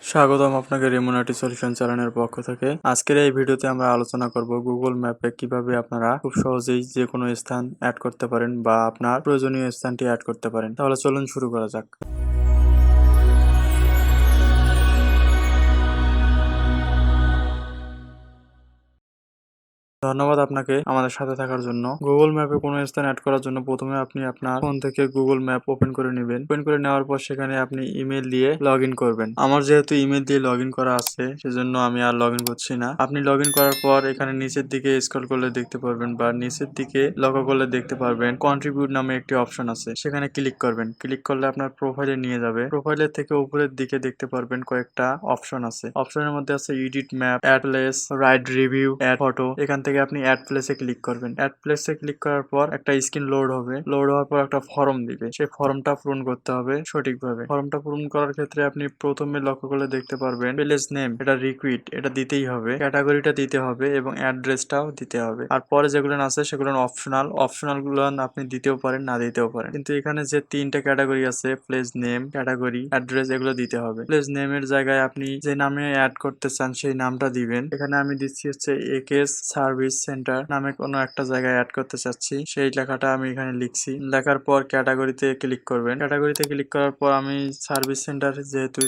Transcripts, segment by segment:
স্বাগতম আপনাকে RimonIT Solution চ্যানেলের পক্ষ থেকে। আজকের এই ভিডিওতে আমরা আলোচনা করব গুগল ম্যাপে কিভাবে আপনারা খুব সহজেই যে কোনো স্থান অ্যাড করতে পারেন বা আপনার প্রয়োজনীয় স্থানটি অ্যাড করতে পারেন। তাহলে চলুন শুরু করা যাক। ধন্যবাদ আপনাকে আমাদের সাথে থাকার জন্য। গুগল ম্যাপে কোনো স্থান অ্যাড করার জন্য প্রথমে আপনি আপনার ফোন থেকে গুগল ম্যাপ ওপেন করে নেবেন। ওপেন করে নেওয়ার পর সেখানে আপনি ইমেল দিয়ে লগ ইন করবেন। আমার যেহেতু ইমেল দিয়ে লগ ইন করা আছে সেজন্য আমি আর লগ ইন করছি না। আপনি লগ ইন করার পর এখানে নিচের দিকে স্ক্রল করলে দেখতে পারবেন বা নিচের দিকে লক্ষ্য করলে দেখতে পারবেন কন্ট্রিবিউট নামে একটি অপশন আছে, সেখানে ক্লিক করবেন। ক্লিক করলে আপনার প্রোফাইলে নিয়ে যাবে। প্রোফাইলের থেকে উপরের দিকে দেখতে পারবেন কয়েকটা অপশন আছে। অপশনের মধ্যে আছে edit map, add place, write review, add photo. এখান থেকে আপনি অ্যাড প্লেসে ক্লিক করবেন। অ্যাড প্লেসে ক্লিক করার পর একটা স্ক্রিন লোড হবে। লোড হওয়ার পর একটা ফর্ম দিবে, সেই ফর্মটা পূরণ করতে হবে সঠিকভাবে। ফর্মটা পূরণ করার ক্ষেত্রে আপনি প্রথমে লক্ষ্য করলে দেখতে পারবেন প্লেস নেম, এটা রিকুইট, এটা দিতেই হবে, ক্যাটাগরিটা দিতে হবে এবং অ্যাড্রেসটাও দিতে হবে। আর পরে যেগুলো আছে সেগুলো অপশনাল গুলো আপনি দিতেও পারেন, না দিতেও পারেন, কিন্তু এখানে যে তিনটা ক্যাটাগরি আছে প্লেস নেম, ক্যাটাগরি, অ্যাড্রেস, এগুলো দিতে হবে। প্লেস নেমের জায়গায় আপনি যে নামে অ্যাড করতে চান সেই নামটা দিবেন। এখানে আমি দিচ্ছি হচ্ছে একেএস সার্ভিস সেন্টার নামে কোনো একটা জায়গায় অ্যাড করতে চাচ্ছি, সেই লেখাটা আমি এখানে লিখছি। লেখার পর ক্যাটাগরিতে ক্লিক করবেন। ক্যাটাগরিতে ক্লিক করার পর আমি সার্ভিস সেন্টার সেহেতু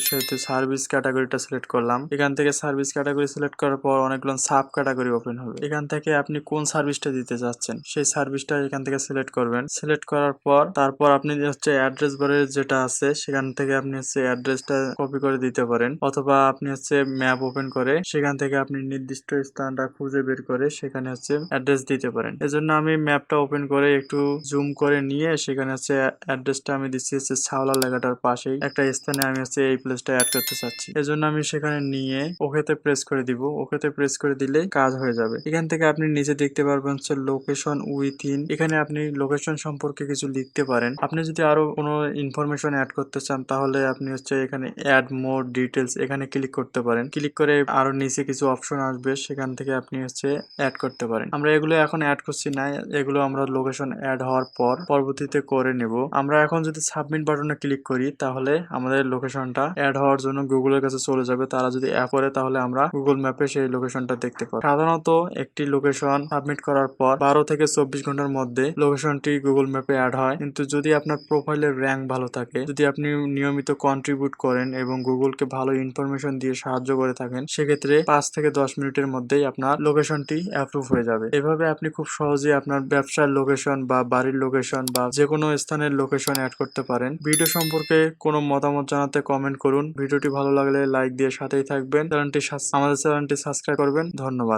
সার্ভিস ক্যাটাগরিটা সিলেক্ট করলাম। এখান থেকে সার্ভিস ক্যাটাগরি সিলেক্ট করার পর অনেকগুলো সাব ক্যাটাগরি ওপেন হবে। এখান থেকে আপনি কোন সার্ভিসটা দিতে চাচ্ছেন সেই সার্ভিসটা এখান থেকে সিলেক্ট করবেন। সিলেক্ট করার পর তারপর আপনি হচ্ছে অ্যাড্রেস বারে যেটা আছে সেখান থেকে আপনি হচ্ছে অ্যাড্রেসটা কপি করে দিতে পারেন, অথবা আপনি হচ্ছে ম্যাপ ওপেন করে সেখান থেকে আপনি নির্দিষ্ট স্থানটা খুঁজে বের করে সেখানে হচ্ছে অ্যাড্রেস দিতে পারেন। এজন্য আমি ম্যাপটা ওপেন করে একটু জুম করে নিয়ে সেখানে হচ্ছে অ্যাড্রেসটা আমি দিচ্ছি হচ্ছে ছাওলা লেখাটার পাশেই একটা স্থানে আমি হচ্ছে এই প্লেসটা অ্যাড করতে চাচ্ছি। এজন্য আমি সেখানে নিয়ে ওকেতে প্রেস করে দিব। ওকেতে প্রেস করে দিলে কাজ হয়ে যাবে। এখান থেকে আপনি নিচে দেখতে পারবেন হচ্ছে লোকেশন উইথিন। এখানে আপনি লোকেশন সম্পর্কে কিছু লিখতে পারেন। আপনি যদি আরো কোনো ইনফরমেশন অ্যাড করতে চান তাহলে আপনি হচ্ছে এখানে অ্যাড মোর ডিটেলস এখানে ক্লিক করতে পারেন। ক্লিক করে আরো নিচে কিছু অপশন আসবে, সেখান থেকে আপনি হচ্ছে অ্যাড করতে পারেন। আমরা এগুলো এখন অ্যাড করছি না, এগুলো আমরা লোকেশন অ্যাড হওয়ার পর পরবর্তীতে করে নেব। আমরা এখন যদি সাবমিট বাটনে ক্লিক করি তাহলে আমাদের লোকেশনটা অ্যাড হওয়ার জন্য গুগলের কাছে চলে যাবে। তারা যদি অ্যাপ করে তাহলে আমরা গুগল ম্যাপে সেই লোকেশনটা দেখতে পাবো। সাধারণত একটি লোকেশন সাবমিট করার পর 12 থেকে 24 ঘন্টার মধ্যে লোকেশনটি গুগল ম্যাপে অ্যাড হয়। কিন্তু যদি আপনার প্রোফাইলের র্যাঙ্ক ভালো থাকে, যদি আপনি নিয়মিত কন্ট্রিবিউট করেন এবং গুগলকে ভালো ইনফরমেশন দিয়ে সাহায্য করে থাকেন, সেক্ষেত্রে 5 থেকে 10 মিনিটের মধ্যেই আপনার লোকেশনটি অ্যাপ্রুভ হয়ে যাবে। এভাবে আপনি খুব সহজেই আপনার ব্যবসার লোকেশন বা বাড়ির লোকেশন বা যে কোনো স্থানের লোকেশন অ্যাড করতে পারেন। ভিডিও সম্পর্কে কোনো মতামত জানাতে কমেন্ট করুন। ভিডিওটি ভালো লাগলে লাইক দিয়ে সাথেই থাকবেন। আমাদের চ্যানেলটি সাবস্ক্রাইব করবেন। ধন্যবাদ।